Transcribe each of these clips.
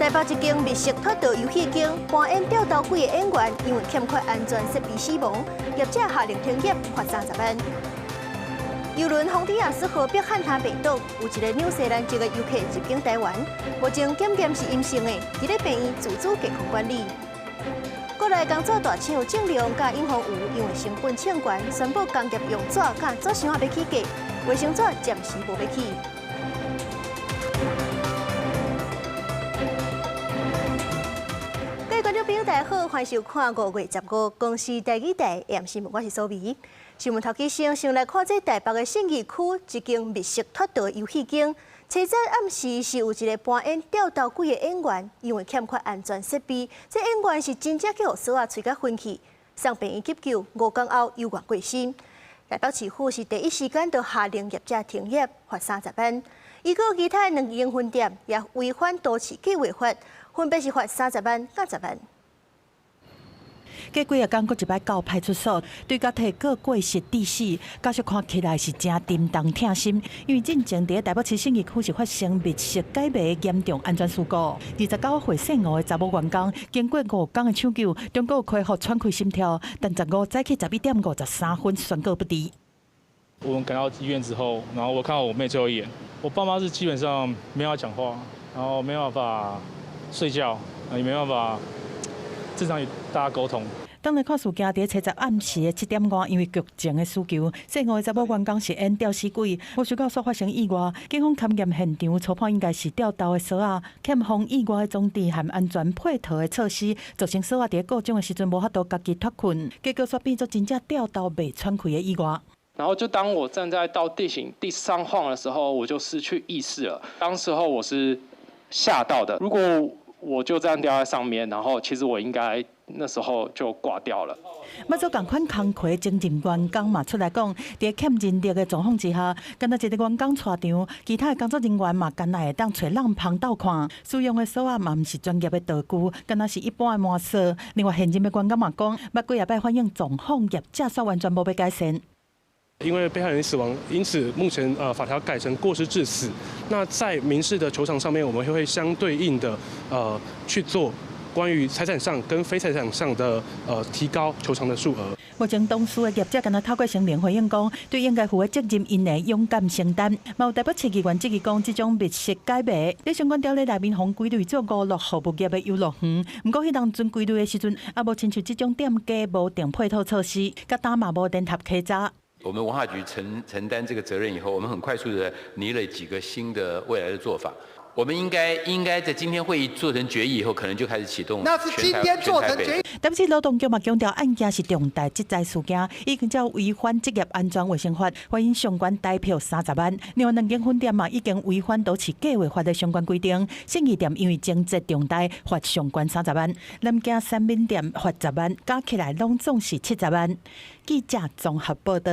台北一间密室脱逃游戏间，搬演吊刀鬼的演员因为欠缺安全设备死亡，业者下令停业，罚30万。邮轮丰田亚斯号被汉他病毒，有一个纽西兰籍的游客入境台湾，目前检验是阴性的，伫咧病院自主健康管理。国内工作大厂正良甲永丰有因为成本抢悬，宣布工业用纸甲纸箱要起价，卫生纸暂时无要起。各位观众朋友，大家好，欢迎收看5月15公视第2台 AM 新闻，我是苏眉。新闻头起先来看这台北的信义区一间密室脱逃游戏间，车站暗时是有一个扮演吊刀鬼的演员，因为欠缺安全设备，这演员是真正叫锁啊，吹甲昏去，送病院急救，5天后有缘过身。台北市府是第一时间就下令业者停业，罚30万。伊个其他2间分店也违反都市计划法，分别是罚30万、10万。过几日刚，搁一摆到派出所，对家提过过失致死，家属看起来是真震动痛心，因为进前伫台北市信义区是发生密室解谜严重安全事故。29岁姓吴的查某员工，经过5天的抢救，中国恢复喘气心跳，但15早起11点53分宣告不治。我们赶到医院之后，然后我看到我妹最后一眼，我爸妈是基本上没办法讲话，然后没办法睡觉，也没办法正常与大家沟通。当来看事件，伫七十暗时的7点外，因为剧情的需求，姓吴的查某员工是演吊死鬼。无想到所发生意外，警方勘验现场，初判应该是吊刀的锁啊，欠防意外的装置和安全配套的措施，造成锁啊伫故障的时阵无法度家己脱困，结果煞变作真正吊刀未喘气的意外。然后就当我站在到地形第3晃的时候，我就失去意识了。当时候我是吓到的，如果我就这样掉在上面，然后其实我应该那时候就挂掉了。马祖共款工课经任员工嘛出来讲，在欠人力的状况之下，干那一个员工出场，其他的工作人员嘛干那会当找人旁斗看，使用的锁啊嘛毋是专业的道具，干那是一般的麻锁。另外现任的员工嘛讲，捌几下摆反映状况，业者煞完全无要改善。因为被害人死亡，因此目前法条改成过失致死。那在民事的求偿上面，我们会相对应的去做关于财产上跟非财产上的提高求偿的数额。目前当事的业者敢若透过声明回应讲，对应该负的责任，因会勇敢承担。嘛有台北市议员质疑讲，这种密室解谜，在相关条例内面，红归类做56号物业的游乐园。不过，迄当阵归类的时阵，也无亲像这种店家无定配套措施，甲打嘛无电塔开闸。我们文化局承担这个责任以后，我们很快速的拟了几个新的未来的做法。我们应该在今天会议做成决议以后，可能就开始启动。那是今天做成决议。台北市劳动局嘛强调，案件是重大职灾事件，已经照违反职业安全卫生法，罚因相关代票30万。另外2间分店嘛已经违反都市计划法的相关规定，信义店因为情节重大，罚相关30万；南京三民店罚10万，加起来拢总是70万。记者综合报道。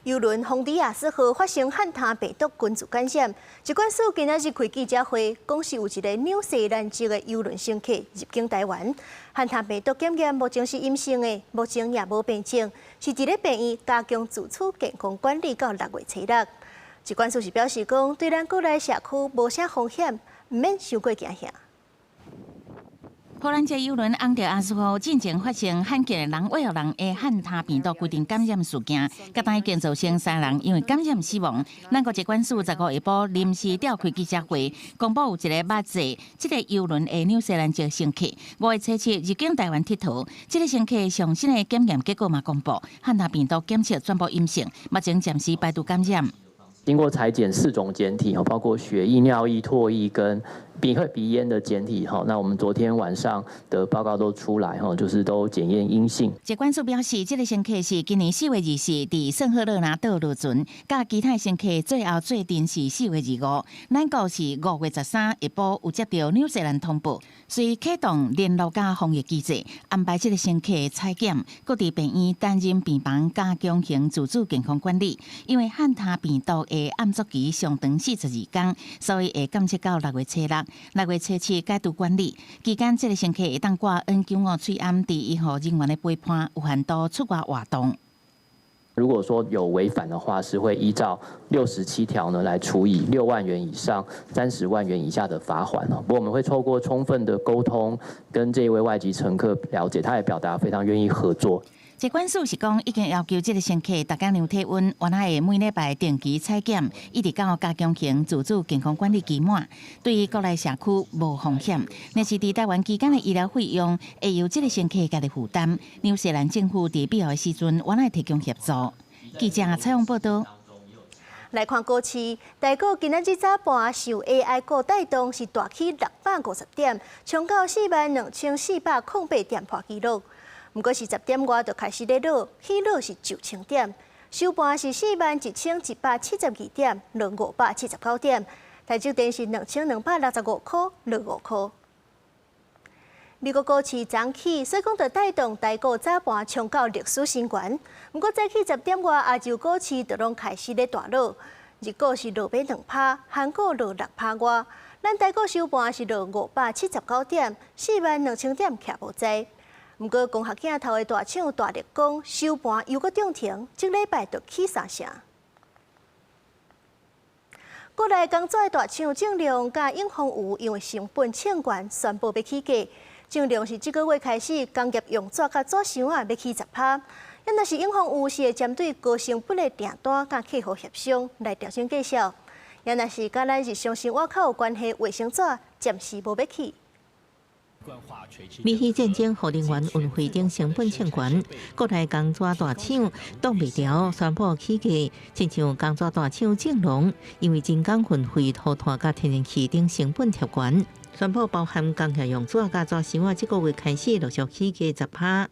邮轮丰田亚斯号发生汉他病毒群组感染，疾管署今仔日开记者会，讲是有一个纽西兰籍的邮轮乘客入境台湾，汉他病毒检验目前是阴性的，目前也无病症，是伫咧病院加强自主健康管理到6月初6。疾管署是表示讲，对咱国内社区无啥风险，唔免伤过惊吓。荷兰籍邮轮昂德阿斯号进前发生罕见的人为人的汉他病毒规定感染事件，甲当已经造成3人因为感染死亡。咱国疾管署15下晡临时召开记者会，公布有一个捌坐这个邮轮的纽西兰籍乘客5月初7入境台湾佚佗。这个乘客上新的检验结果嘛公布，汉他病毒检测全部阴性，目前暂时排除感染。经过采检4种检体，包括血液、尿液、唾液跟鼻咽的检体，那我们昨天晚上的报告都出来，就是都检验阴性。疾管署表示，这个乘客是今年4月24日圣赫勒拿岛落船，甲其他乘客最后做阵是4月25。咱国是5月13下晡有接到纽西兰通报，随启动联络甲防疫机制，安排这个乘客采检，各地病院担任病房加强型自主健康管理。因为汉他病毒的暗作期上长42天，所以会监测到6月初6月初7解除管理期间，这个乘客会当挂 N95 催暗，伫医护人员的陪伴，有限度出外活动。如果说有违反的话，是会依照67条呢来处以6万元以上30万元以下的罚款哦。不过我们会透过充分的沟通，跟这一位外籍乘客了解，他也表达非常愿意合作。疾管署是讲，已经要求这个乘客大家量体温，原来会每礼拜定期采检，一直到加强型自主健康管理期满，对于国内社区无风险。若是伫台湾期间的医疗费用，会由这个乘客家己负担。纽西兰政府伫必要的时阵，原来提供协助。记者采访报道。来看股市，台股今仔日早盘受 AI 股带动，是大起650点，冲到42408点破纪录。不过是10点外就开始在落，起落是9000点，收盘是41172点，落579点。台积电是2265块，落5块。美国股市涨起，所以讲就带动台股早盘冲到历史新高。不过早起10点外，亚洲股市就拢开始咧大落，日股是落尾2%，韩股落6%外。咱台股收盘是落579点，42000点徛无在。不过，光学镜头的大厂大力光收盘又搁涨停，这礼拜就起3成。国内工作的大厂正亮甲永丰余因为成本欠悬，宣布要起价。正亮是这个月开始，工业用纸甲纸箱啊要起10%。因若是永丰余是会针对高成本的订单甲客户协商来调整价格。因若是甲咱日常生活较有关系卫生纸，暂时无要起。美西战争互能源运费等成本欠悬，国内工纸大厂挡袂牢，宣布起价。亲像工纸大厂正隆，因为人工运费、土炭甲天然气等成本贴悬，宣布包含工业用纸甲纸箱啊，这个月开始陆续起价10%。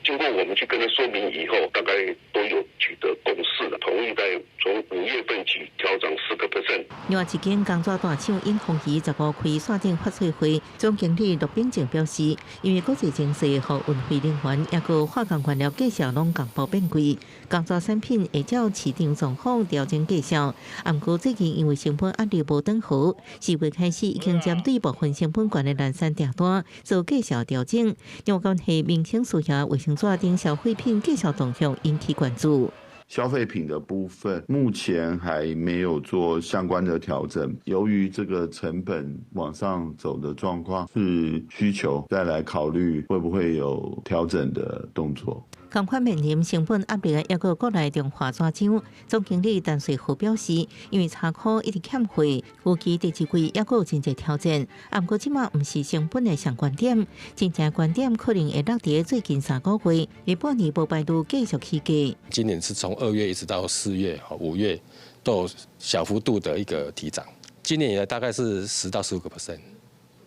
经过我们去跟他说明以后，大概都有取得共识了，同意在从5月份起调整4%。另外一间工纸大厂永丰余15开线顶发脆会，总经理陆炳正表示，因为国际形势和运费能源，也个化工原料价格拢同步变贵，工纸产品会照市场状况调整价格。不过最近因为成本压力无等好，4月开始已经针对部分成本高的南山订单做价格调整。有关系民生需要卫生纸等消费品价格动向引起关注。消费品的部分目前还没有做相关的调整，由于这个成本往上走的状况是需求，再来考虑会不会有调整的动作。同款面临成本压力的，也有国内中华纸厂总经理陈瑞虎表示，因为茶库一直欠货，预期第2季也有真侪挑战。不过即马毋是成本的上观点，真正观点可能会落伫最近3个月，下半年无排除继续起价。今年是从2月一直到4月、5月都有小幅度的一个提涨，今年以来大概是10到15%。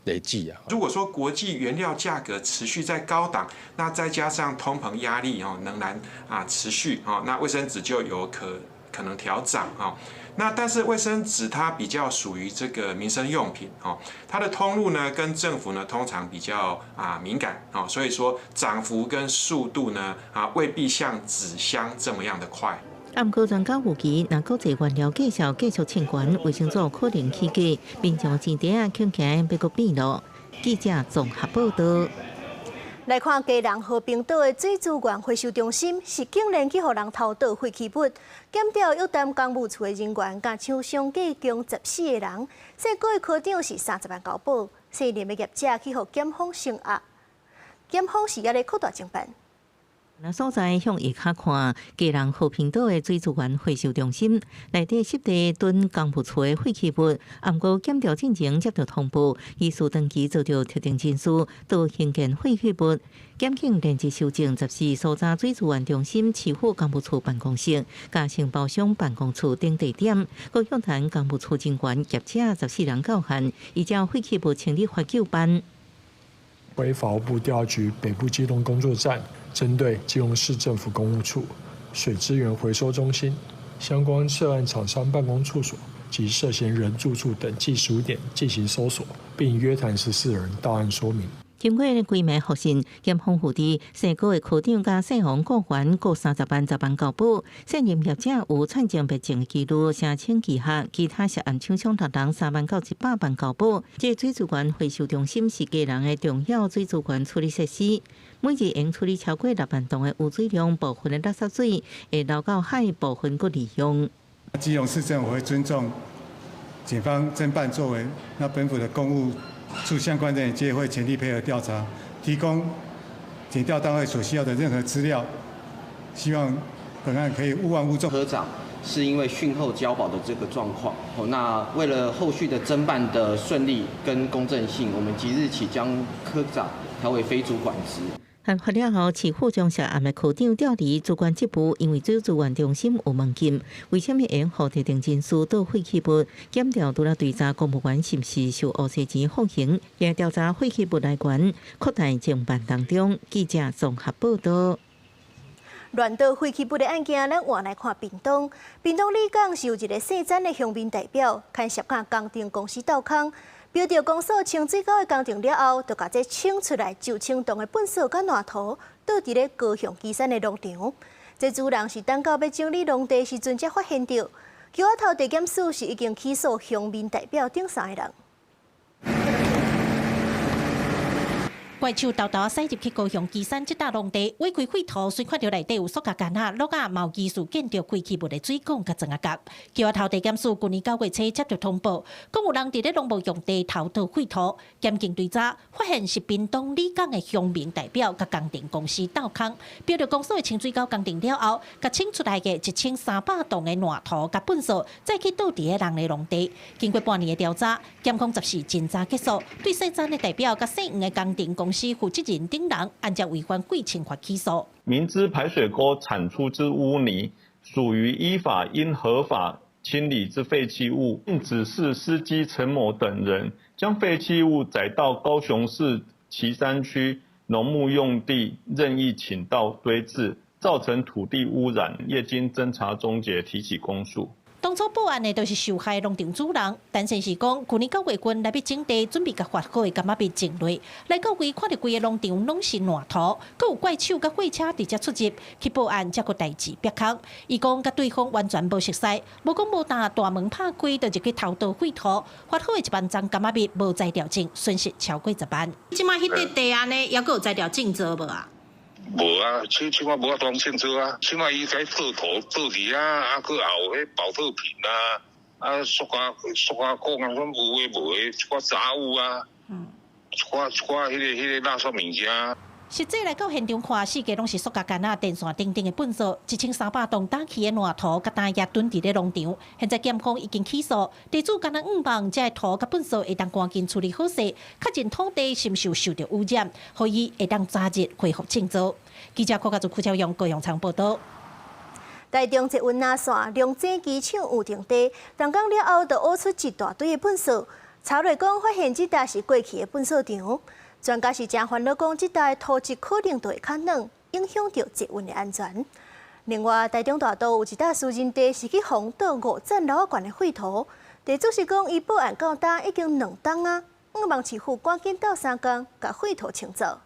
累计啊，如果说国际原料价格持续在高档，那再加上通膨压力仍然持续那卫生纸就有可能调涨那但是卫生纸它比较属于这个民生用品它的通路呢跟政府呢通常比较敏感所以说涨幅跟速度呢未必像纸箱这么样的快。不过专家预期，若国际原料价格继续欠悬，卫生纸可能起价，民众钱袋啊恐惊要搁变落。记者综合报道。来看基隆和平岛的水资源回收中心，是竟然去互人偷盗废弃物，检调有担公务处的人员，甲厂商计共14个人，说个月科长是30万交保，说连的业者去互检方升压，检方是也咧扩大侦办。那所在向下骹看，基隆和平岛的水资源回收中心内底湿地囤公务处的废弃物，不过检调进前接到通报，疑似长期遭到特定证书到兴建废弃物。检警连日搜证14所在水资源中心市府公务处办公室、甲承包商办公处等地点，各向谈公务处人员、业者14人到案，依照废弃物清理法救办。为法务部调局北部机动工作站，针对基隆市政府公务处、水资源回收中心相关涉案厂商办公处所及涉嫌人住处等计15点进行搜索，并约谈14人到案说明。经过几名复讯，检方附伫4个月科长加姓王雇员各30万交保，涉任业者有串证别证记录，申请稽核，其他涉案厂商6人3万到100万交保。这水资源回收中心是基隆的重要水资源处理设施。每日应处理超过6万吨的污水量，部分的垃圾水会流到海，部分佫利用。基隆市政府会尊重警方侦办作为，那本府的公务处相关人员皆会全力配合调查，提供检调单位所需要的任何资料。希望本案可以勿忘勿重。科长是因为讯后交保的这个状况，那为了后续的侦办的顺利跟公正性，我们即日起将科长调为非主管职。案发了后，市府将涉案的科长调离主管职务，因为水资源中心有问题。为什么会用特定证书到废弃物检调，除了调查公务员是不是受乌西钱放行，也调查废弃物来源扩大侦办当中。记者综合报道。乱倒废弃物的案件，咱换来看屏东。屏东里港是有一个姓詹的乡民代表，牵涉甲工程公司斗空。标着公所清水沟的工程了后，就把这清出来就清洞的粪扫甲烂土倒伫咧高雄基山的农场。这主人是等到要整理农地时阵才发现到。桥仔头地检署是已经起诉乡民代表等3个人。怪手豆豆驶入去高雄基山这笪农地，挖开废土，虽看到内底有塑胶杆仔、落啊，毛技术见到废弃物的水管甲钻啊角。桥仔头地检署去年9月初接到通报，讲有人伫咧农务用地偷倒废土，检警追查，发现是屏东里港的乡民代表甲工程公司斗空，标着公司的清水沟工程了后，甲清出来的1300吨的烂土甲粪扫，再去倒伫咧人的农地。经过半年的调查，检控14侦查结束，对姓詹的代表甲姓黄的工程公司负责人等人，按照违反规情法起诉。明知排水沟产出之污泥属于依法应合法清理之废弃物，并指示司机陈某等人将废弃物载到高雄市旗山区农牧用地任意倾倒堆置，造成土地污染，业经侦查终结，提起公诉。当初报案的都是受害农场主人，但是讲去年9月份来要整地，准备甲发好的柑仔蜜种落，来到位看到规个农场拢是烂土，佮有怪手甲货车直接出入去报案，才个代志别空。伊讲甲对方完全无熟悉，无讲无大门拍开，就入去偷倒废土，发好的1万张柑仔蜜无材料证，损失超过10万。即摆迄块地安尼，还佫有材料证做无啊？无啊，起码无法当清楚啊，起码伊该倒土倒伫啊，佫有迄保特瓶啊，塑胶管啊，种有诶无诶，一寡杂物啊，一寡迄个垃圾物件。实际来到现场看，四界拢是塑胶杆仔、电线等等的粪扫，1300吨打起的烂土，甲大叶蹲伫咧农场。现在检方已经起诉，地主敢若5万，这土甲粪扫会当赶紧处理好势，确认土地是毋是有受到污染，可以会当早日恢复清扫。记者柯家族邱超阳高雄场报道。台中一运哪线龙井机场有停地，动工了后，就挖出一大堆的粪扫。查落讲，发现这搭是过去的粪扫场。专家是真烦恼，讲这带土质可能就会较软，影响到捷运的安全。另外，台中大道有一搭私人地是去封倒5层楼高的废土，地主是讲伊报案到今已经2冬啊，望市府赶紧斗3工，把废土清走。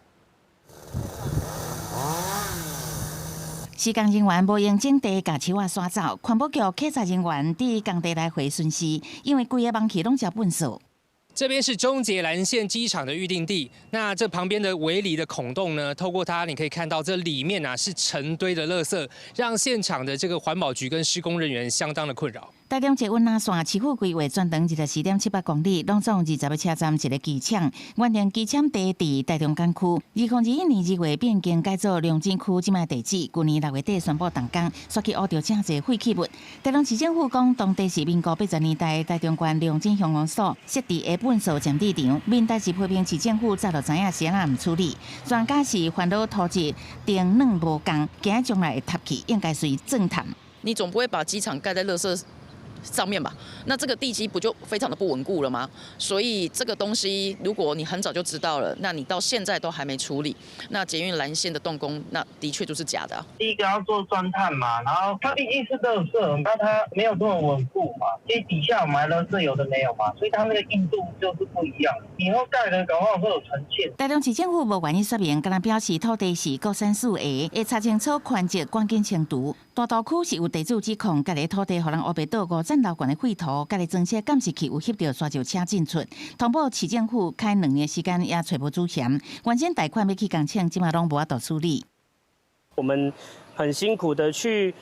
施工人员无用整地，把树仔刷走。环保局稽查人员伫工地来回巡视，因为规个网区拢是粪扫。这边是中捷蓝线机场的预定地，那这旁边的围篱的孔洞呢，透过它你可以看到这里面啊是成堆的垃圾，让现场的这个环保局跟施工人员相当的困扰。台中捷运哪线市府规划全长24.78公里，拢总20个车站，一个机场。原定机场地伫台中港区，2021年2月变更改造龙井区即卖地址。去年6月底宣布动工，刷去挖到正侪废弃物。台中市政府讲，当地是民国80年代台中县龙井乡公所设置的粪扫检地场，民代是批评市政府早就知影是安怎唔处理。专家是烦恼土质定软无共，惊将来会塌去，应该随政坛。你总不会把机场盖在垃圾上面吧？那这个地基不就非常的不稳固了吗？所以这个东西，如果你很早就知道了，那你到现在都还没处理，那捷运蓝线的动工，那的确就是假的。第一个要做钻探嘛，然后它毕竟是垃圾，那它没有这么稳固嘛，所以底下埋垃圾有的没有嘛，所以它那个硬度就是不一样。以后盖的搞不好会有沉陷。台中市政府无愿意说明，敢若表示土地是国产4下，会查清楚权责关键程度。大道区是有地主指控，家己土地互人乌白倒5占楼管的废土，甲咧装卸监视器有翕到刷石车进出。通报市政府开2年时间也找无主嫌，原先贷款要去工厂，即马拢无法度处理。我们很辛苦的去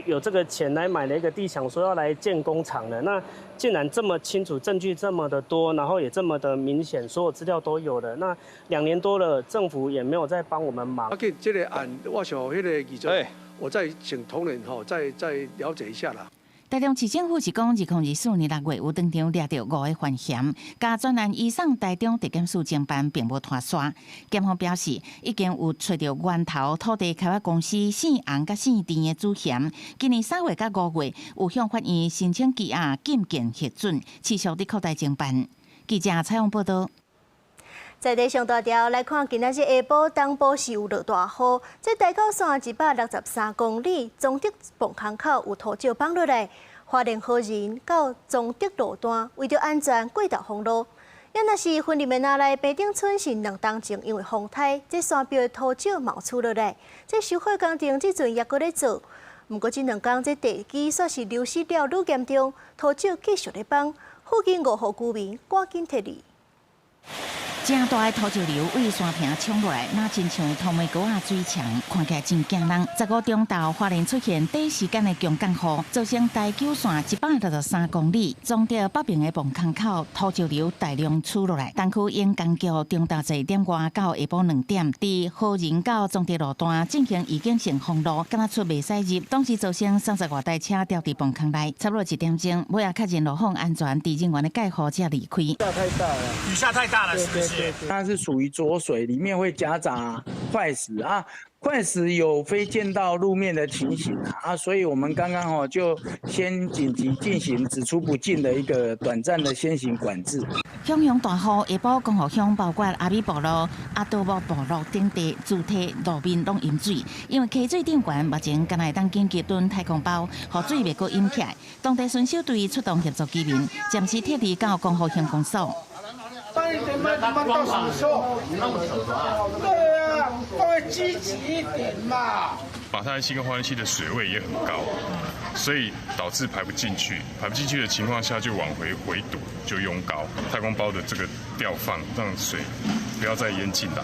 有这个钱来买了一个地，想说要来建工厂的，那竟然这么清楚，证据这么的多，然后也这么的明显，所有资料都有了。那2年多了，政府也没有在帮我们忙。这个案，我想那个记者，我再请同仁再了解一下啦。台中市政府是讲，2024年6月有当场抓到5个犯嫌，加专案移送台中地检署侦办，并无拖刷。检方表示，已经有找到源头土地开发公司姓洪甲姓田的主嫌。今年3月甲5月有向法院申请羁押禁见核准，持续伫扩大侦办。记者采访报道。在地上大条来看，今仔日下晡东部是有落大雨，这台九线163公里中德磅空口有土石放落来，花莲好人到中德路段为着安全过道封路。也若是分林的拿来平顶村是2冬前因为风台，这山标的土石冒出落来，这修复工程即阵也搁咧做。不过这2天这地基煞是流失了愈严重，土石继续咧放，附近5户居民赶紧撤离。正大的土石流为山坪冲落来，那真像通梅沟啊水墙，看起来真惊人。15中昼，花莲出现短时间的强降雨，造成台九线163公里中德北边的磅空口土石流大量出落来。东区沿江桥中昼1点外到下晡2点，伫好人到中德路段进行预警性封路，敢若出袂使入，当时造成30多台车掉伫磅空内。差不多1点钟，尾也确认路况安全，地人员的介护才离开。雨下太大了，雨下太大了，是不是？它是属于浊水，里面会夹杂块石啊，块石有飞溅到路面的情形啊，所以我们刚刚就先紧急进行只出不进的一个短暂的先行管制。向阳大雨，下晡江湖乡包括阿美部落、阿多木部落等地主体路面拢淹水，因为溪水顶悬，目前敢若当紧急囤太空包，雨水袂过淹起来。当地巡守队出动协助居民，暂时撤离到江湖乡公所。大一点嘛，你们到什么时候？对啊，稍微积极一点嘛。马太溪跟花莲溪的水位也很高，所以导致排不进去。排不进去的情况下，就往回堵，就拥高太空包的这个吊放，让水不要再淹进来。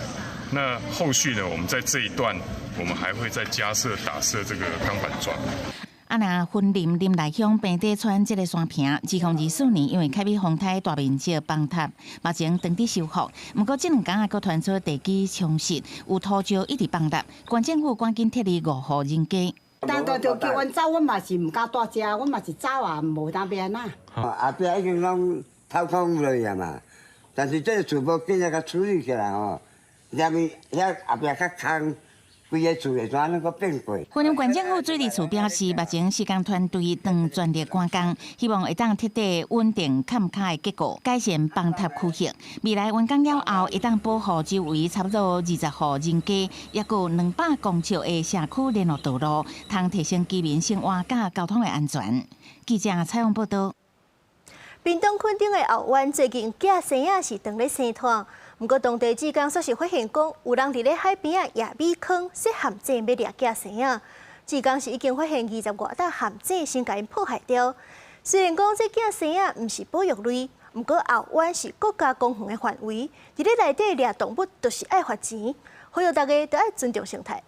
那后续呢，我们在这一段，我们还会再打设这个钢板桩。啊，那分林林内乡平地村这个山坪，2024年因为凯美风台大面积崩塌，目前当地修复。不过这2天还佫传出地基冲蚀，有土石一直崩塌，县政府赶紧撤离5户人家。当初就叫阮走，阮嘛是唔敢大只，阮嘛是走啊，无当边啊。后壁已经拢掏空落去啊嘛，但是这个厝无紧甲处理起来吼，因为遐后壁较空。规个厝会怎能够变过？花莲县政府水利处表示，目前施工团队当全力赶工，希望会当彻底稳定坎卡的结构，改善崩塌区域。未来完工了后，会当保护周围差不多20户人家，也有200公尺的社区联络道路，通提升居民生活甲交通的安全。记者采访报道。屏东垦丁的后湾最近假生仔是当咧生团。不过，当地志工说是发现讲，有人伫咧海边啊野米坑设陷阱要掠假生仔。志工是已经发现20多道陷阱，先甲因破坏掉。虽然讲这假生仔毋是保育类，不过后湾是国家公园的范围，伫咧内底掠动物就是爱罚钱，呼吁大家都爱尊重生态。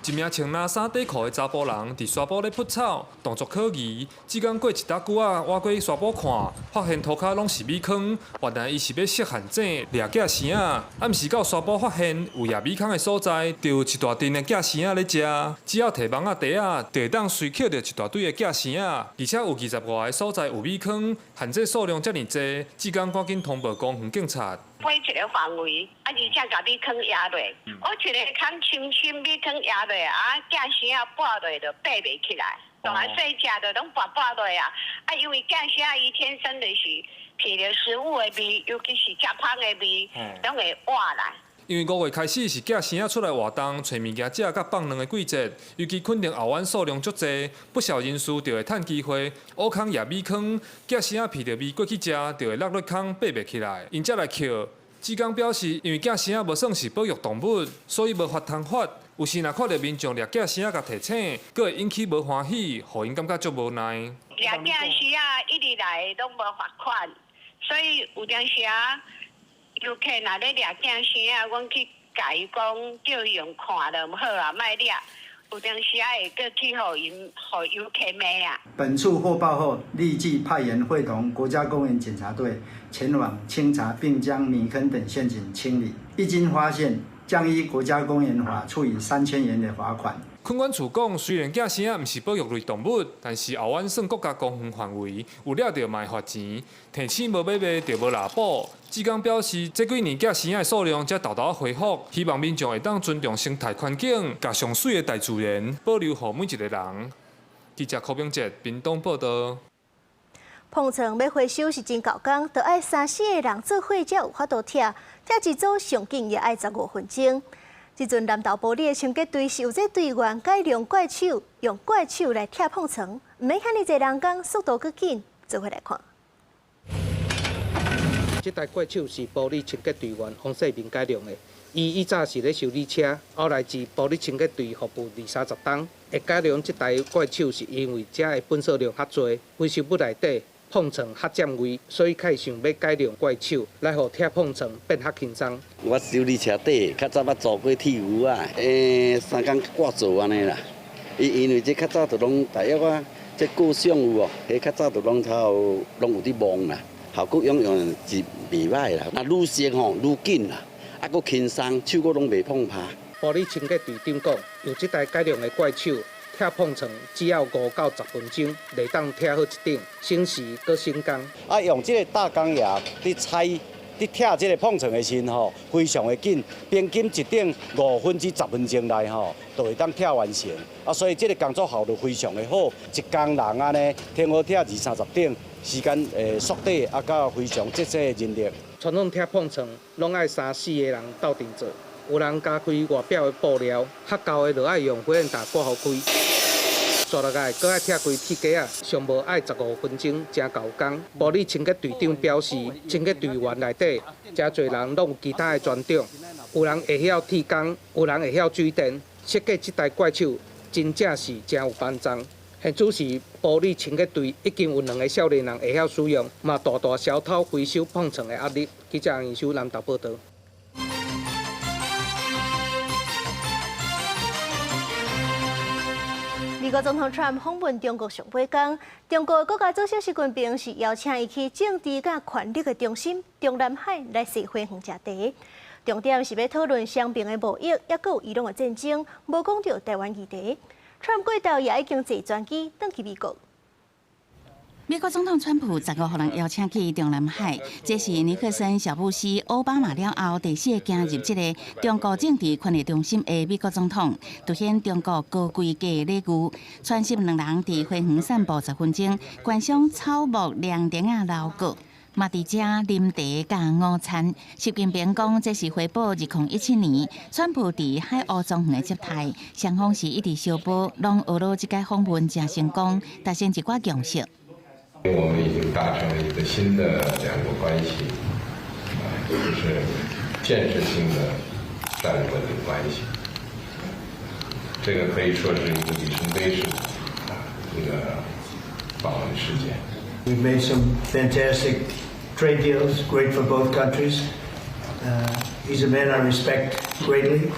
一名穿蓝衫短裤的查甫人伫沙坡咧扑草，动作可疑。只刚过一搭久啊，我过沙坡看，发现涂骹拢是米坑。原来伊是要设陷阱掠假生仔。暗时到沙坡发现有野米坑的所在，就有一大群的假生仔咧食。只要摕网仔袋啊，就会当随捡到一大堆的假生仔。而且有20外个所在有米坑，限制数量遮尔济，只刚赶紧通报公园警察。每一个范围，而且甲米坑压落，我一个坑深米坑压落啊，假生仔拔落就爬袂起来，当然细只的拢拔落啊。因为假生仔伊天生就是闻着食物的味，尤其是食芳的味，拢会活来。因为5月开始是假生仔出来活动、找物件食、甲放卵的季节，尤其垦丁后湾数量足济，不少人士就会趁机会挖坑野米坑，假生仔闻着味过去食，就会落入坑爬袂起来，因才来捡。志工表示，因为假生仔无算是保育动物，所以无法通罚，有时若看到民众掠假生仔甲提醒，佫会引起无欢喜，互因感觉足无奈。掠假生仔一直来都无罚款，所以有当时游客若咧掠假生仔，阮去甲伊讲，叫伊用看就毋好啊，莫掠。有当时会过去互游客骂啊。本处获报后，立即派员会同国家公园检查队前往清查，并将米坑等陷阱清理。一经发现，将依国家公园法处以3000元的罚款。垦管处讲，虽然假生仔毋是保育类动物，但是后湾算国家公园范围，有掠着嘛会罚钱，提醒无买卖就无拿保。志刚表示，这几年假生仔的数量才豆豆恢复，希望民众会当尊重生态环境，甲上水的大自然保留给每一个人。记者柯炳哲，屏东报道。碰撞要回收是真够工，就爱3-4个人做伙才有法度拆一组上紧也爱15分钟。即阵南投埔里的清洁队是由这队员改良怪手，用怪手来拆碰撞，唔免遐尼侪人工，速度搁紧，做伙来看。这台怪手是埔里清洁队员黄世明改良的。伊早是咧修理车，后来至埔里清洁队服务20-30天。会改良这台怪手是因为这的本数量较侪，回收物内底碰撞较占位，所以开始想要改良怪手，来互拆碰撞变较轻松。我修理车底，较早捌做过铁牛啊，3工挂做安尼啦。因为这较早就拢大约啊，这故障有哦，迄较早就拢拢有伫摸啦。效果用是袂歹啦，那愈熟吼愈紧啦，啊佫轻松，手佫拢袂碰怕。埔里清洁队长讲，用这台改良的怪手拆碰撞，只要5到10分钟，就当拆好一顶，省时佫省工。啊，用这个大钢牙伫拆、伫拆这个碰撞的时候，非常的紧，平均一顶5分至10分钟内吼，就会当拆完成。啊，所以这个工作效率非常的好，一工人安尼听好拆20-30顶。时间缩短，啊，甲非常节省的人力。传统拆碰撞拢爱3-4个人斗阵做，有人加开外表的布料，较厚的就爱用火焰打刮好开。刷落来，搁爱拆开铁架啊，上无爱15分钟，真够工。埔里清洁队长表示，清洁队员内底真侪人拢有其他的专长，有人会晓铁工，有人会晓水电。设计这台怪手，真正是真有班章。现主是埔里清洁队已经有2个少年人会晓使用，嘛大大消透回收碰撞的压力。记者杨秀南投报道。美国总统 Trump 访问中国上8天，中国国家主席习近平是邀请伊去政治甲权力的中心中南海来西花园食茶。重点是要讨论双边的贸易，也佮有伊朗的战争，无讲到台湾议题。Trump 过道也已经坐专机返去美国。美国总统川普15号人邀请去中南海，这是尼克森、小布希、奥巴马了后第4个加入这个中国政治权力中心的美国总统，凸显中国高规格的礼遇。川西2人伫花园散步10分钟，观赏草木凉亭啊楼阁。嘛，伫遮啉茶甲午餐。习近平讲，这是回报2017年川普伫海鸥庄园的接待，双方是一直相补，让俄罗这届访问真成功，达成一寡共识。我们已经达成了一个新的两国关系，就是建设性的战略稳定关系。这个可以说是一个里程碑式的一个访问事件。We've made some fantastic trade deals, great for both countries. He's a man I respect greatly.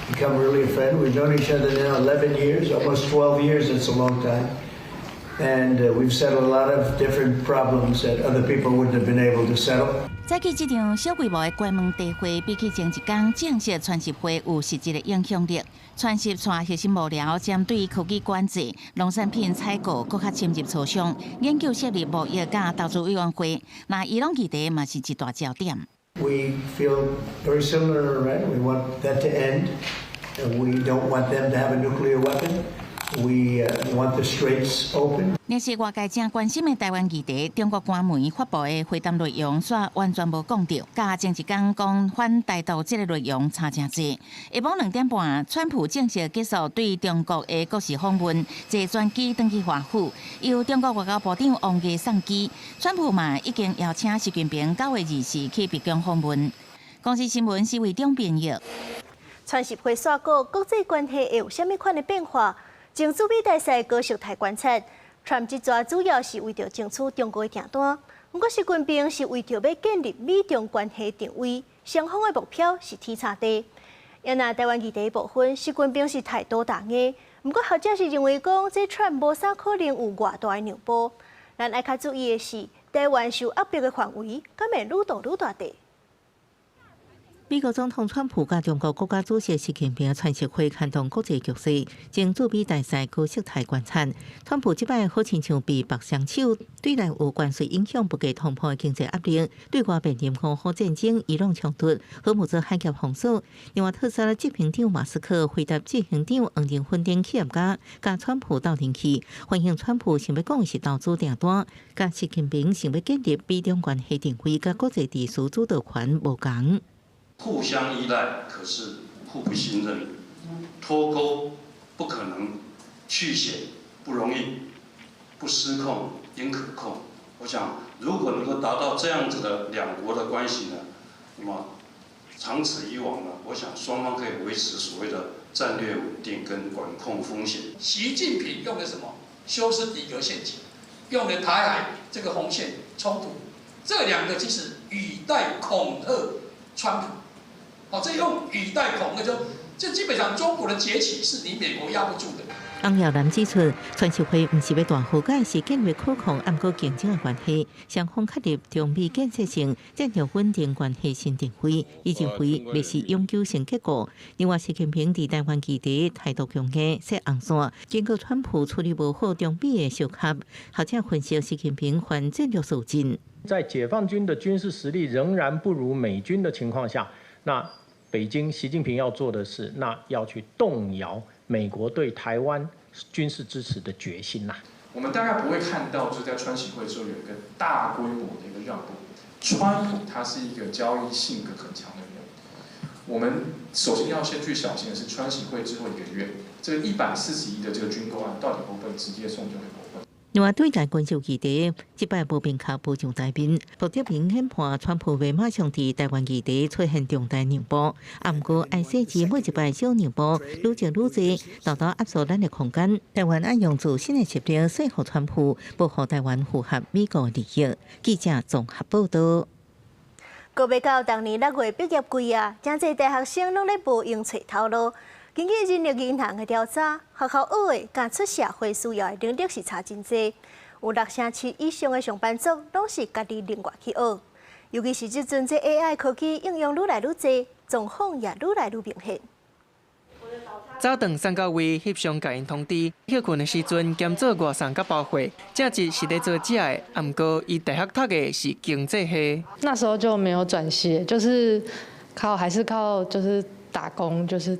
Become really a friend. We've known each other now 11 years, almost 12 years. It's a long time. And we've settled a lot of different problems that other people wouldn't have been able to settle. 早起这场小规模的关门茶会，比起前一天正式传习会有实质的影响力。传习带核心幕僚针对科技管制、农产品采购更较深入磋商，研究设立贸易甲投资委员会。那伊朗议题嘛是一大焦点。We feel very similar to Iran. We want that to end. We don't want them to have a nuclear weapon. We want the straits open. 若是外界正关心的台湾议题，中国官媒发布的会谈内容却完全无讲到，甲前一天讲反台独这个内容差真济。下晡2点半，川普正式结束对中国的国事访问，坐专机登去华府，由中国外交部长王毅送机。川普嘛已经邀请习近平9月20日去北京访问。公司新闻是为中编译。川协会刷过国际关系会有啥物款的变化？争取比大赛高色台观察，川这抓主要是为着争取中国的订单，不过习近平是为着要建立美中关系定位，双方的目标是天差地。也那台湾议题部分，习近平是态度大硬，不过学者是认为讲，这川无啥可能有偌大的让步。咱爱较注意的是，台湾受压迫的范围，敢会愈大愈大地。美国总统川普甲中国国家主席习近平川协会牵动国际局势，正准备大赛高色台观察。川普即摆好亲像被绑双手，对内有关税影响不计通膨的经济压力，对外面临俄乌战争、伊朗冲突、核武器海峡封锁。另外，特斯拉执行长马斯克回答执行长黄仁勋等企业家，甲川普斗阵去，欢迎川普想要讲的是投资订单，甲习近平想要建立美中关系定位，甲国际秩序主导权无同。互相依赖，可是互不信任，脱钩不可能，去险不容易，不失控应可控。我想，如果能够达到这样子的两国的关系呢，那么长此以往呢，我想双方可以维持所谓的战略稳定跟管控风险。习近平用的什么修斯底格陷阱，用的台海这个红线冲突，这两个其实语带恐吓川普。这用语带恐吓，就基本上中国的崛起是你美国压不住的。翁耀南指出，川协会不是要大和解，是建立可控、暗过竞争的关系，双方确立中美建设性、建立稳定关系新定位，伊认为历史永久性结果。另外，习近平伫台湾议题态度强硬、说红线，经过川普处理无好中美的小卡，学者分析习近平还战略受尽。在解放军的军事实力仍然不如美军的情况下，那北京习近平要做的是，那要去动摇美国对台湾军事支持的决心呐。我们大概不会看到，就在川协会的时候有一个大规模的一个让步。川普他是一个交易性格很强的人，我们首先要先去小心的是，川协会之后1个月，这个140亿的这个军购案到底会不会直接送就会不会？另外，对待军事议题，即摆无明确部长台面，不得明显判川普未马上伫台湾议题出现重大让步，不过爱设置每一摆小让步，愈渐愈济，大大压缩咱的空间。台湾爱用自身的策略说服川普，保护台湾符合美国利益。记者综合报道。高要到当年6月毕业季啊，真侪大学生拢咧无用找头路。根据人力银行的调查，学校学的甲出社会需要的能力是差真济。有67%以上的上班族拢是家己另外去学。尤其是即阵这 AI 科技应用愈来愈济，状况也愈来愈明显。早顿3个月翕相甲因通知，休困的时阵兼做外送甲包货，正职是咧做食的，不过伊大学读的是经济系。那时候就没有转系，就是还是靠就是打工，就是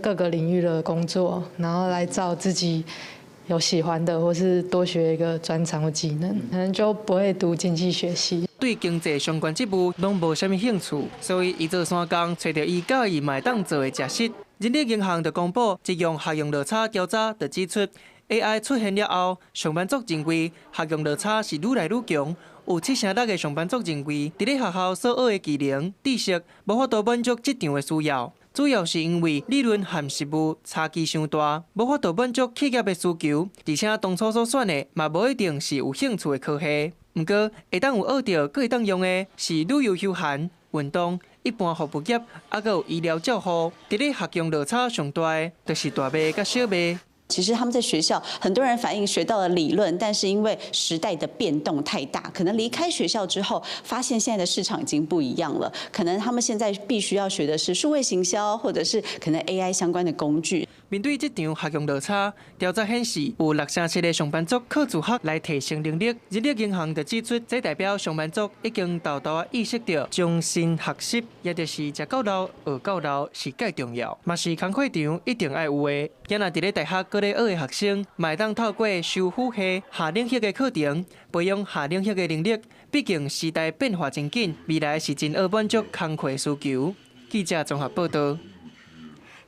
各个领域的工作，然后来找自己有喜欢的，或是多学一个专长的技能，可能就不会读经济学系。对经济相关职务拢无啥物兴趣，所以伊做3工，找到伊介意嘛当做的食食。人力银行就公布一项学用落差调查，就指出 AI 出现了后，上班族认为学用落差是愈来愈强。有76%的上班族认为，伫咧学校所学的技能、知识无法度满足职场的需要。主要是因为理论和实务差距伤大，无法度满足企业的需求，而且当初所选的嘛无一定是有兴趣的科系。不过，会当有学到，佫会当用的是旅游休闲、运动、一般服务业，还佫有医疗照护。伫咧学用落差上大的，就是大麦甲小麦。其实他们在学校，很多人反映学到了理论，但是因为时代的变动太大，可能离开学校之后，发现现在的市场已经不一样了。可能他们现在必须要学的是数位行销，或者是可能 AI 相关的工具。面对这场学用落差，调查显示有67%的上班族靠自学来提升能力。人力银行就指出，这代表上班族已经大大意识到终身学习，也就是食到老、学到老是介重要，嘛是工课场一定爱有的。今仔伫咧大学各咧学的学生，嘛会当透过修辅系下领域的课程，培养下领域的能力。毕竟时代变化真紧，未来是真好满足工课需求。记者综合报道。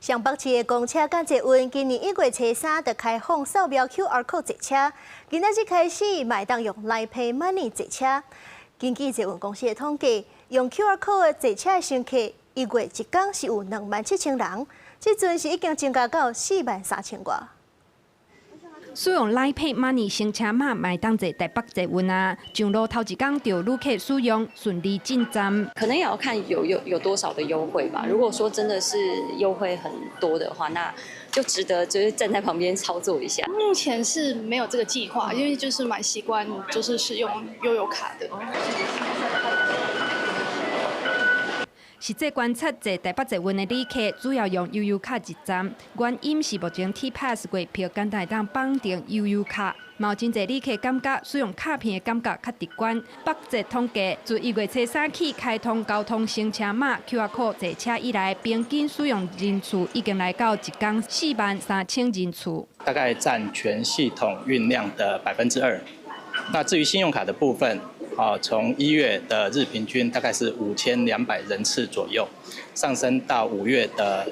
上北市的公车甲捷运今年1月初3就开放扫描 QR code 坐车，今仔日开始嘛会当用 Line Pay Money 坐车。根据捷运公司的统计，用 QR code 的坐车的乘客1月一天是有27000人，这阵是已经增加到43000多。使用 Line Pay Money 乘车码买当坐台北捷运啊，上路头一天就旅客使用顺利进站。可能也要看有多少的优惠吧。如果说真的是优惠很多的话，那就值得就是站在旁边操作一下。目前是没有这个计划，因为就是蛮习惯就是使用悠游卡的。实际观察，坐台北捷运的旅客主要用悠游卡入站，原因是目前 T-Pass 月票简单当绑定悠游卡。有真侪旅客感觉使用卡片的感觉较直观。北捷统计，自1月初3起开通交通乘车码 QR Code 坐车以来，平均使用人次已经来到一天43000人次，大概占全系统运量的2%。那至于信用卡的部分，从1月的日平均大概是5200人次左右，上升到5月的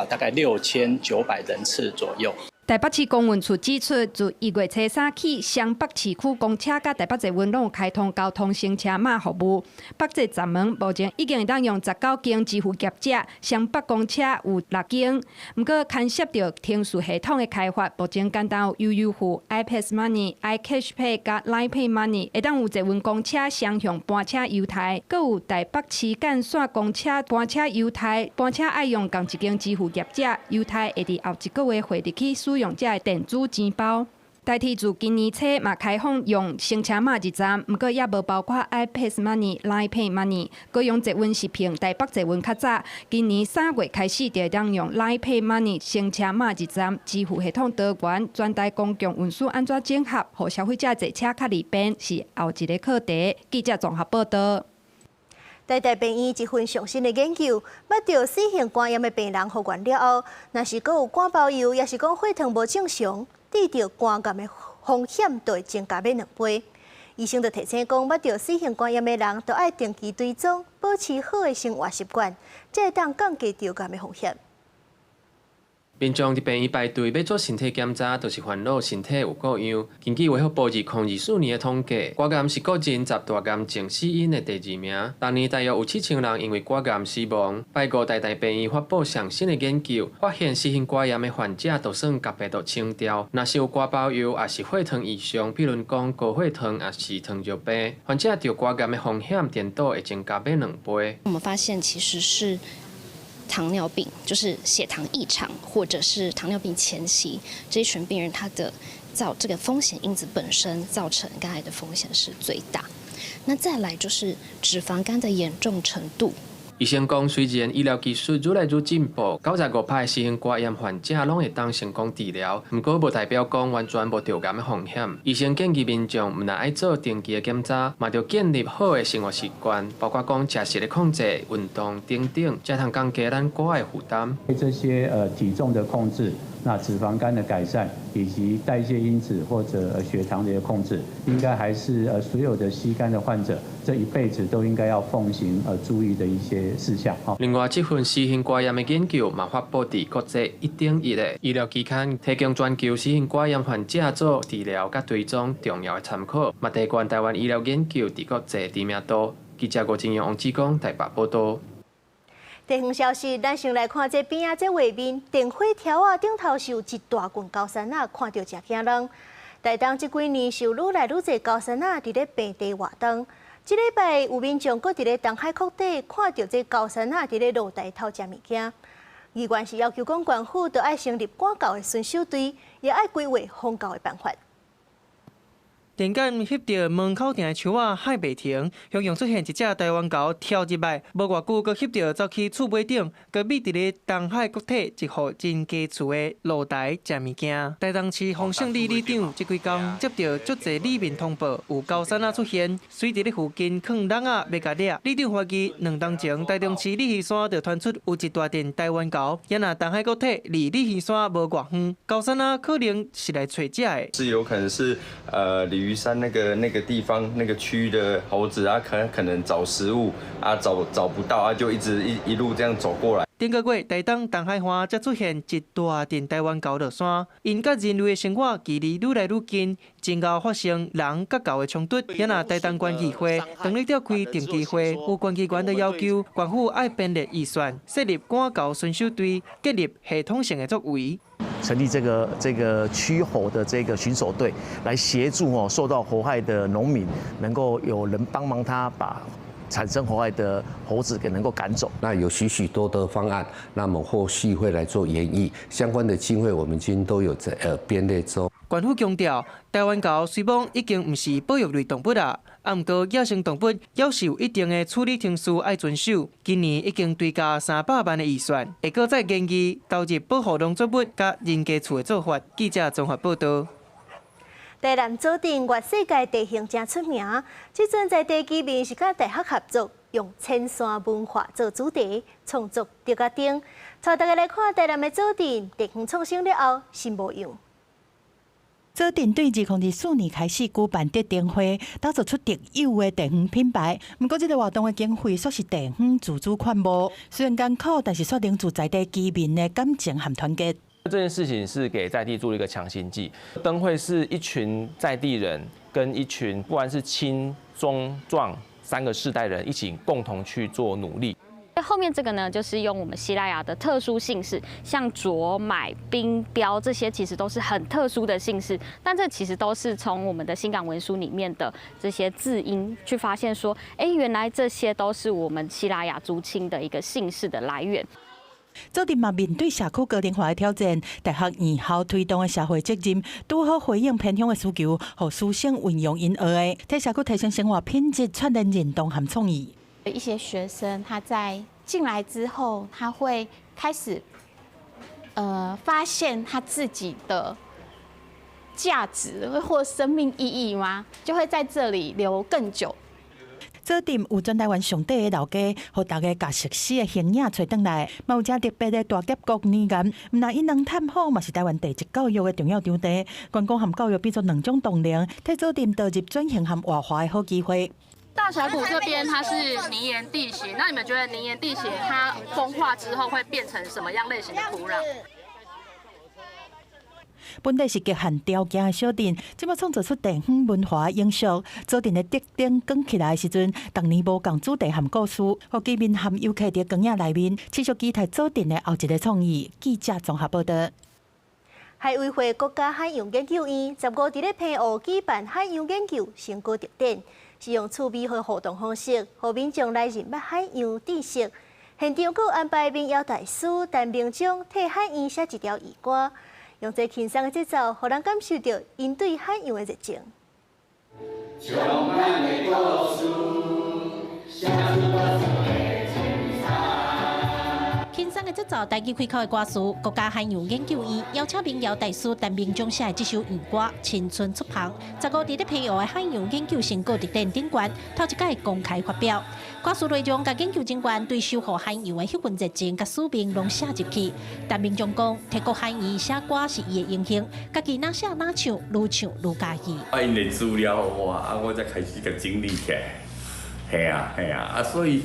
大概6900人次左右。台北市公运处指出，自1月初3起，双北市区公车甲台北捷运拢有开通交通乘车码服务。北捷站门目前已经会当用19间支付业者，双北公车有6间。不过，牵涉到程序系统的开发，目前简单有悠游付、iPass Money、iCash Pay 甲 Line Pay Money， 会当有捷运公车双向搬车优待，阁有台北市干线公车搬车优待。搬车爱用共一间支付业者，优待会伫后1个月汇入去使用这电子钱包。代替自今年初嘛开放用乘车码入站，不过也无包括 iPass Money、Line Pay Money。各用捷运是凭台北捷运较早，今年3月开始就当用 Line Pay Money 乘车码入站，支付系统多元，专台公共运输安怎整合，让消费者坐车较利便，是后一个课题。记者综合报道。台大病院一份上新的研究，捌到4型肝炎的病人复原了后，若是阁有肝包油，也是讲血糖无正常，治疗肝癌的风险就会增加2倍。医生就提醒讲，捌到4型肝炎的人，都爱定期追踪，保持好的生活习惯，才会当降低着癌的风险。民众伫病院排队要做身体检查，就是烦恼身体有够样。根据卫福部2024年的统计，肝癌是个人10大癌症死因的第2名。当年大约有7000人因为肝癌死亡。拜五台大病院发布上新的研究，发现4型肝炎的患者就算甲病毒清掉，若是有肝包油，也是血糖异常，比如讲高血糖，也是糖尿病，患者得肝癌的风险颠倒会增加2倍。我们发现其实是糖尿病，就是血糖异常，或者是糖尿病前期这一群病人，他的这个风险因子本身造成肝癌的风险是最大。那再来就是脂肪肝的严重程度。医生讲，虽然医疗技术愈来愈进步，95%的4型肝炎患者拢会当成功治疗，不过无代表讲完全无得癌的风险。医生建议民众唔但爱做定期的检查，嘛要建立好的生活习惯，包括讲食食的控制、运动等等，才通降低咱肝癌负担。这些体重的控制，那脂肪肝的改善，以及代谢因子或者血糖的控制，应该还是所有的膝肝的患者这一辈子都应该要奉行注意的一些事项。另外，这份4型肝炎的研究嘛发布伫国际1.1的医疗期刊，提供全球4型肝炎患者做治疗甲追踪重要的参考，嘛提悬台湾医疗研究伫国际知名度。记者郭金阳、王志光台北报道。地方消息，咱先来看这边这画面，电火条顶头是有一大群高山看到真惊人。台东这几年是有愈来愈侪高山伫咧平地活动。这礼拜有民众搁伫咧东海谷底看到这高山伫咧露台头食物件。议员是要求讲县府都爱成立赶教的巡守队，也爱规划防教的办法。电杆翕到门口埕的树仔海袂停，向用出现一只台湾猴跳入来，无偌久，佮翕到走去厝尾顶，佮秘伫咧东海谷底一户真家厝的露台食物件。台东市洪胜利里长这几天接到足侪里面通报有高山出现，随伫咧附近藏人要甲掠。里长怀疑2天前台东市里溪山就传出有一大阵台湾猴，也若东海谷底离里溪山无偌远，高山可能是来找食的。是有可能是鲤鱼鱼山那个地方那个区域的猴子啊，可能找食物啊找不到啊，就一路这样走过来。顶个月，台东东海岸才出现一大阵台湾高落山，因甲人类的生活距离愈来愈近，真后发生人甲狗的冲突。也那台东县议会当日召开定期会，有关机关的要求，政府爱编列预算，设立赶狗巡守队，建立系统性的作为。成立这个驱猴的这个巡守队，来协助受到猴害的农民，能够有人帮忙他把产生猴害的猴子给能够赶走。那有许多的方案，那么后续会来做研议，相关的经费我们已经都有在编列中。政府强调，台湾狗虽然已经不是保育类动物啦，不过野生动物也是有一定的处理程序要遵守。今年已经追加300万的预算，会搁再建议投入保护农作物甲人家厝的做法。记者综合报道。台南佐镇越世界地形真出名，即阵在地居民是甲大学合作，用千山文化做主题，创作竹甲顶，带大家来看台南的佐镇地方创新了后新模样。佐镇对2024年开始举办竹灯会，打造出特有的地方品牌。不过，这个活动的经费属是地方自主款无，虽然艰苦，但是却凝聚在地居民的感情和团结。这件事情是给在地做了一个强心剂。灯会是一群在地人跟一群不管是青、中、壮3个世代人一起共同去做努力。后面这个呢，就是用我们西拉雅的特殊姓氏，像卓、买、冰、标这些，其实都是很特殊的姓氏。但这其实都是从我们的新港文书里面的这些字音去发现说，原来这些都是我们西拉雅族亲的一个姓氏的来源。佐镇嘛面对社区高龄化的挑战，大学院校推动的社会责任，拄好回应偏乡的需求，和师生运用因学的，替社区提升生活品质，串联认同和创意。一些学生他在进来之后，他会开始发现他自己的价值或生命意义吗？就会在这里留更久。佐镇有全台湾上底的老街，互大家把熟悉的形影找回来。嘛有正特别的大结局年鉴，毋但因能探访，嘛是台湾地质教育的重要场地。观光和教育变作两种动能，替佐镇导入转型和活化的好机会。大峡谷这边它是泥岩地形，那你们觉得泥岩地形它风化之后会变成什么样类型的土壤？本地是极限条件的小镇，即摆创造出地方文化影响。佐镇的竹灯光起来的时阵，逐年无共主题和故事，互居民和游客伫光影内面，持续期待佐镇的后一个创意。记者综合报道。海委会国家海洋研究院15日在澎湖举办海洋研究成果特展，是用趣味和互动方式，互民众来认识海洋知识。现场佫安排民谣大师陈明忠替海洋写一条渔歌。用这轻松的节奏，让人感受到因对海洋的热情。轻松的节奏，带起开口的歌词。国家海洋研究院邀请民谣大师陈明忠写的这首渔歌《青春出航》，15日在澎湖的海洋研究成果特展顶端头一届公开发表。歌词内容甲研究人员对守护海洋的迄份热情甲使命拢写入去。陈明忠讲，提国海洋写歌是伊的荣幸，家己哪写哪唱，愈唱愈家己。因的资料我才开始甲整理起来。系啊，所以。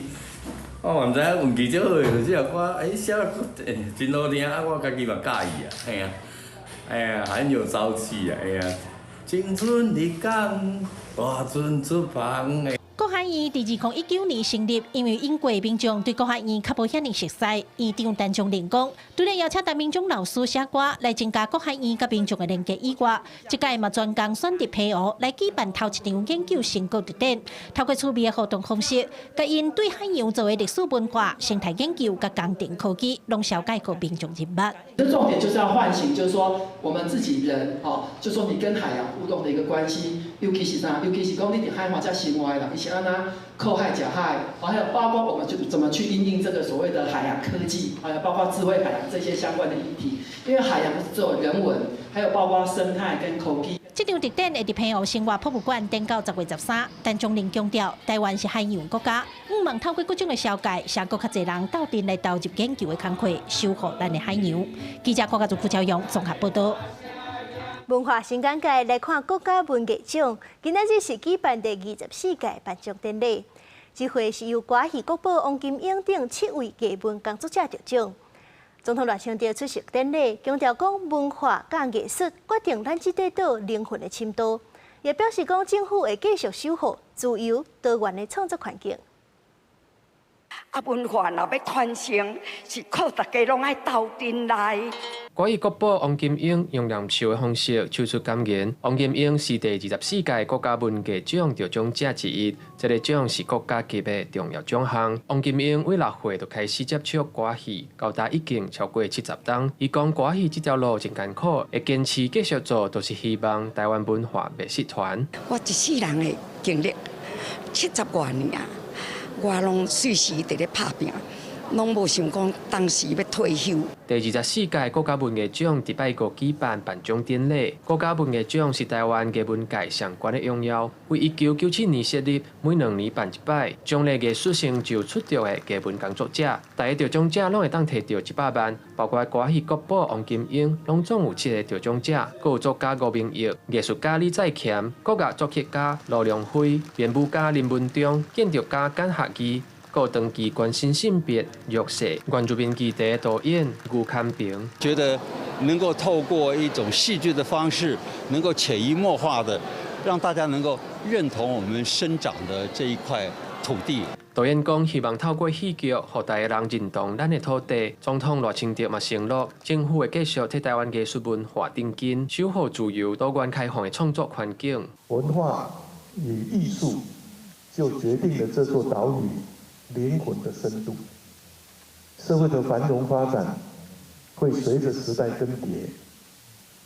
我嘛毋知影运气足好诶，这首歌写得真好听，我家己嘛介意啊，嘿啊，很有朝气啊，青春的港，大船出航诶。国海院伫2019年成立，因为英国民众对国海院较无遐尼熟悉，院长陈忠林讲，除了邀请陈明忠老师写歌来增加国海院甲民众的连接以外，这届嘛专工选择澎湖来举办头一场研究成果特展，透过趣味的互动方式，甲因对海洋作为历史文化、生态研究甲工程科技，拢小解给民众认捌。这重点就是要唤醒，就是说我们自己人，就说你跟海洋互动的一个关系，尤其是啥？尤其是讲你伫海岸在生活的人，是安那扣海假海，还有包括我们就怎么去因应这个所谓的海洋科技，还有包括智慧海洋这些相关的议题。因为海洋只有人文，还有包括生态跟科技。这场特展会伫澎湖生活博物馆展到10月13，但钟林强调，台湾是海洋国家，望透过各种的小解，社国较侪人斗阵来投入研究的工课，守护咱的海洋。记者郭家族傅朝阳综合报道。文化新感界来看国家文艺奖，今仔日是举办第24届颁奖典礼。这回是由歌戏国宝王金英等7位艺文工作者得奖。总统赖清德出席典礼，强调讲文化甲艺术决定咱这块岛灵魂的深度，也表示讲政府会继续守护自由多元的创作环境。文化若要传承，是靠大家拢爱斗阵来。歌艺国宝王金英用念秀的方式抽出感言。王金英是第24届国家文艺奖得奖者之一，这个奖是国家级的重要奖项。王金英为6岁就开始接触歌戏，到达已经超过70档。伊讲歌戏这条路真艰苦，会坚持继续做，就是希望台湾文化袂失传。我一世人的经历70多年，我拢随时伫咧拍拼。拢无想讲当时要退休。第24届国家文艺奖第8个举办颁奖典礼。国家文艺奖是台湾艺文界上悬的荣耀，为1997年设立，每2年办一摆，奖励艺术成就出色的艺文工作者。大个得奖者拢会当摕到100万，包括歌戏国宝王金英，拢总有7个得奖者，还有作家吴明义、艺术家李在乾、国乐作曲家罗良辉、编舞家林文忠、建筑家简学基。有长期关心性别、弱势、原住民议题的导演吴坎平，觉得能够透过一种戏剧的方式，能够潜移默化的让大家能够认同我们生长的这一块土地。导演讲，希望透过戏剧，让大家人认同咱的土地。总统赖清德嘛承诺，政府会继续替台湾艺术文化顶劲，守护自由、多元、开放的创作环境。文化与艺术就决定了这座岛屿灵魂的深度，社会的繁荣发展会随着时代更迭，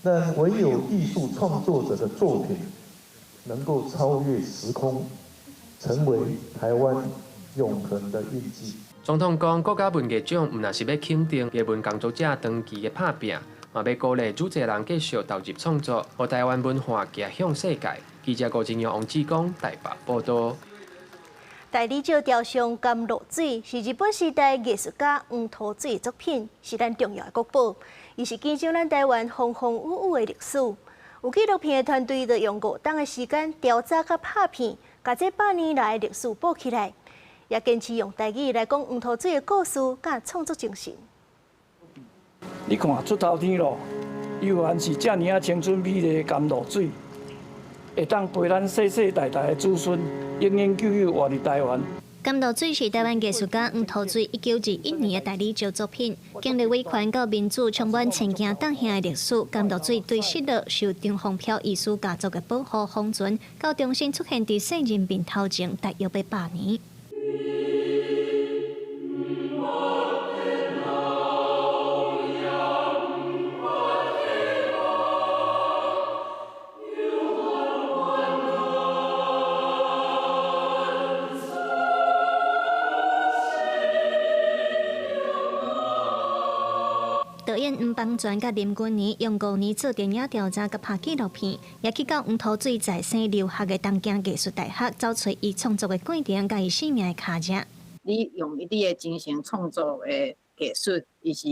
但唯有艺术创作者的作品能够超越时空，成为台湾永恒的印记。总统讲，国家文艺奖唔但是要肯定艺文工作者长期的打拼，嘛要鼓励主持人继续投入创作，让台湾文化走向世界。记者郭金阳、王志光台北报道。大理石雕像《甘露水》是日本时代艺术家黄土水的作品，是咱重要的国宝。伊是见证咱台湾风风雨雨的历史。有纪录片的团队就用5档的时间调查甲拍片，把这100年来的历史补起来，也坚持用台语来讲黄土水的故事甲创作精神。你看出头天咯，悠然是遮尔啊青春美丽的甘露水。会当陪咱世世代代的子孙永永久久活伫台湾。甘露水是台湾艺术家黄土水1921年的大理石作品，经历威权到民主充满千件党项的历史，甘露水对失落受张凤飘艺术家族的保护封存，到重新出现伫世人面头前，大约100年。导演吴邦全甲林君年用5年做电影调查甲拍纪录片，也去到黄土水在生留学的东京艺术大学，找出伊创作的过程甲伊生命的脚迹。你用你的精神创作的艺术，伊是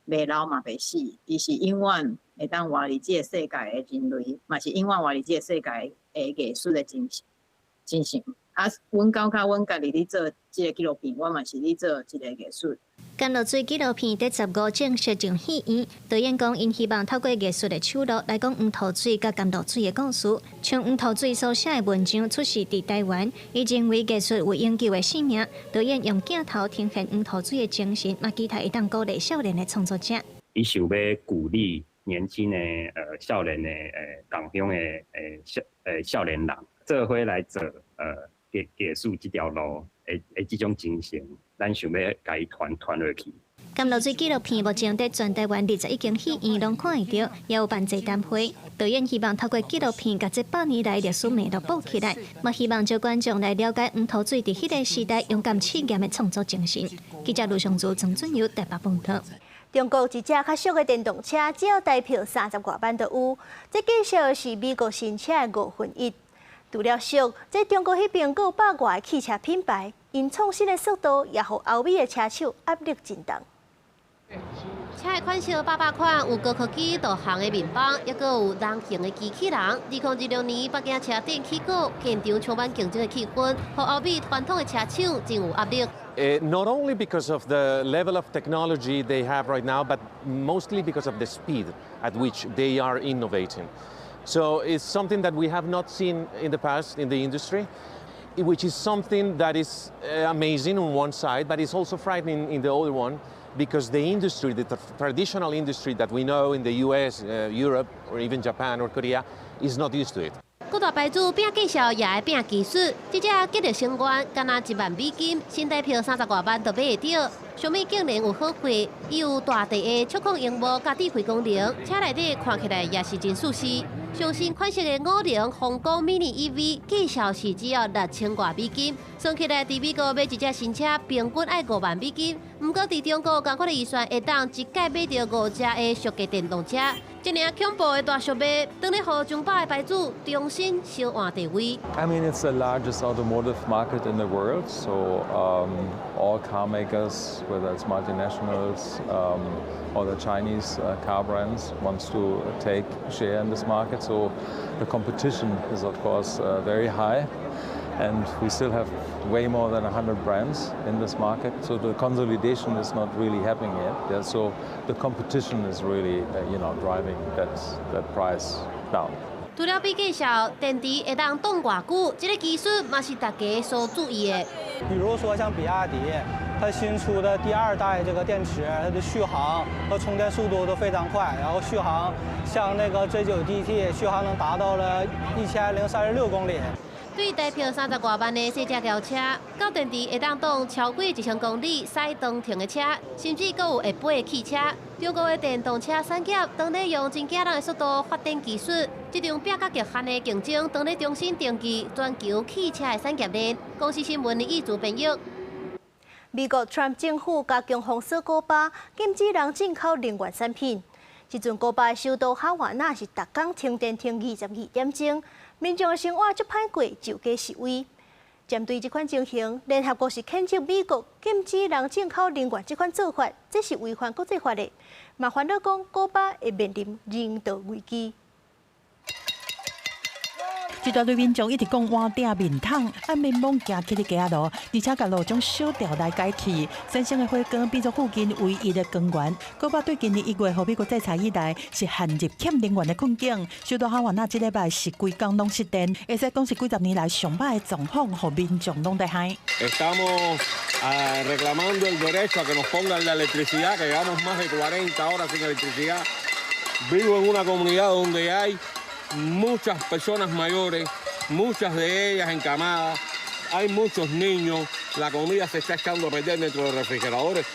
袂老嘛袂死，伊是永远会当活伫这个世界的人类，嘛是永远活伫这个世界的艺术的精神。啊，阮家阮家己咧做这个纪录片，我嘛是咧做一个艺术。甘露水纪录片第15正式上戏院，导演讲因希望透过艺术的手路来讲黄土水甲甘露水的故事，像黄土水所写的文章出世伫台湾，伊认为艺术有永久的生命。导演用镜头呈现黄土水的精神，嘛期待会当鼓励少年的创作者。伊想要鼓励年轻的少年的港乡的少年人，做伙来做艺术这条路的这种精神。咱想要甲伊传落去。甘露水纪录片目前在全台湾21间戏院拢看得到，也有办座谈会。导演希望透过纪录片，把这100年来历史脉络补起来，嘛希望招观众来了解黄土水伫迄个时代勇敢试验的创作精神。记者卢尚珠、曾俊友台北报道。中国一架较俗的电动车，只要台票30多万就有。这介绍的是美国新车的5分1。除了俗，在中国迄边还有100多个汽车品牌。因创新的速度也让欧美的车手压力真重。车的款式800款，有高科技导航的面板，也个有人形的机器人。2016年，北京车展起稿，现场充满竞争的气氛，和欧美传统的车厂真有压力。Not only because of the level of technology they have right now, but mostly because of the speed at which they are innovating. So it's something that we have not seen in the past in the industry, which is something that is amazing on one side, but it's also frightening in the other one, because the industry, the traditional industry that we know in the US, Europe, or even Japan or Korea, is not used to it. 各大牌子拼介绍也会拼技术，这只吉利星光敢若1万美金，新台票30多万都买得到。小米竟然有好贵，伊有大地的触控荧幕加智慧功能，车内底看起来也是真舒适。上新款式的50风光 mini EV 介绍是只要6000多美金，算起来伫美国买一只新车平均要5万美金。不过伫中国，同款的预算会当一届买到5只的小价电动车。这样恐怖的大俗卖，当咧互中巴的牌子重新小换地位。I mean, it's the largest automotive market in the world, so all car makers, whether it's multinationals or the Chinese car brands, wants to take share in this market. So the competition is, of course, very high, and we still have way more than 100 brands in this market. So the consolidation is not really happening yet. Yeah, so the competition is really, driving that price down. 除了比介绍电池会当冻偌久，这个技术嘛是大家所注意的。比如说像比亚迪，它新出的第2代这个电池，它的续航和充电速度都非常快，然后续航像那个 J9 DT 续航能达到了1036公里。对台票30多万的小只轿车，到电池会当当超过1000公里驶长程的车，甚至阁有会飞的汽车。中国的电动车产业当咧用真惊人的速度发展技术，这场变革极限的竞争当咧重新定义全球汽车的产业链。公司新闻译主编译。美国 Trump 政府加强封锁古巴，禁止人进口能源产品。这阵古巴的首都哈瓦那是逐天停电停22点钟。民众的生活足歹过，就加示威。针对这款情形，联合国是谴责美国禁止人进口能源这款做法，这是违反国际法的。嘛，烦恼讲古巴会面临人道危机。一大堆民众一直讲换顶面桶，按面猛行起伫街路，而且甲路种小条来解去，新生的火光变作附近唯一的光源。古巴对今年1月和美国制裁以来是陷入欠能源的困境，首都哈瓦那这礼拜是规工拢失电，会使讲是几十年来上歹的状况，和民众拢在嗨。Estamos reclamando el derecho a que nos pongan la electricidad, que llevamos más de 40 horas sin electricidad. Vivo en una comunidad donde hay muchas personas mayores, muchas de ellas encamadas, hay muchos niños, la comida se está echando a perder dentro de los refrigeradores.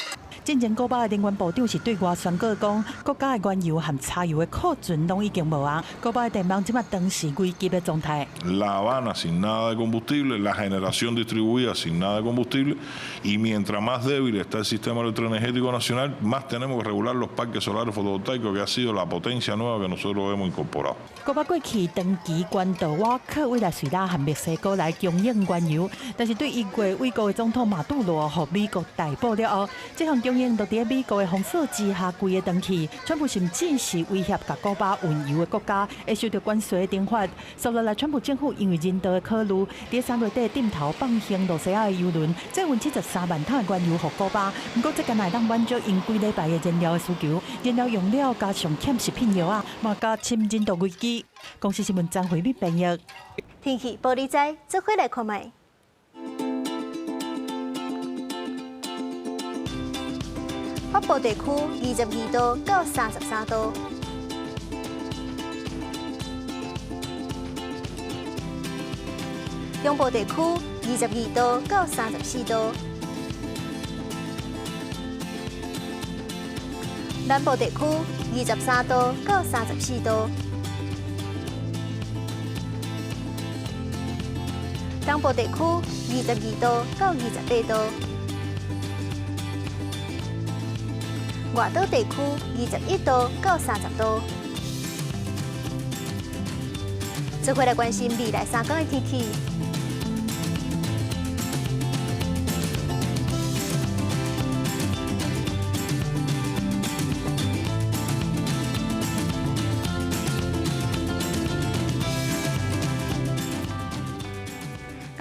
之前古巴的能源部长是对外宣告讲，国家的原油和柴油的库存拢已经无啊。古巴的电网即马当时危急的状态。La Habana sin nada de combustible, la generación distribuida sin nada de combustible, y mientras más débil está el sistema electroenergético nacional, más tenemos que regular los parques solares fotovoltaicos, que ha sido la potencia nueva que nosotros hemos incorporado. 古巴过去长期关岛瓦克为来瑞拉和墨西哥来供应原油，但是对1月美国的总统马杜罗和美国逮捕了后，这项供应都伫美国的封锁之下规个断去。川普甚至是威胁甲古巴运油的国家会受到关税的惩罚。收落来，川普政府因为人道的考虑，伫3月底点头放行罗西亚的油轮，再运73万桶的原油给古巴。不过，这间会当满足因几礼拜的燃料的需求，燃料用料加上欠食品药啊，嘛加深人道危机。公司新闻张惠美编译。天气玻璃仔，做伙来看卖。北部地区22度到33度，中部地区22度到34度，南部地区23度到34度。东部地区22度到28度，外岛地区21度到30度。做伙来关心未来3天的天气。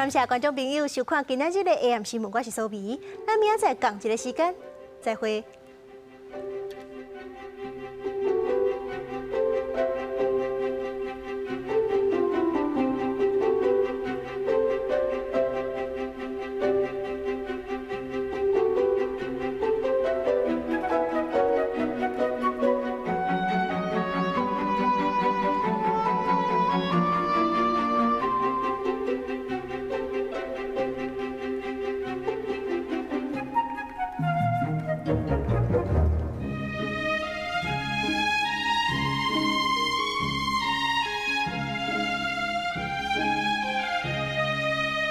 感谢观众朋友收看今仔日的 AM 新闻，我是苏眉，咱明仔载同一个时间再会。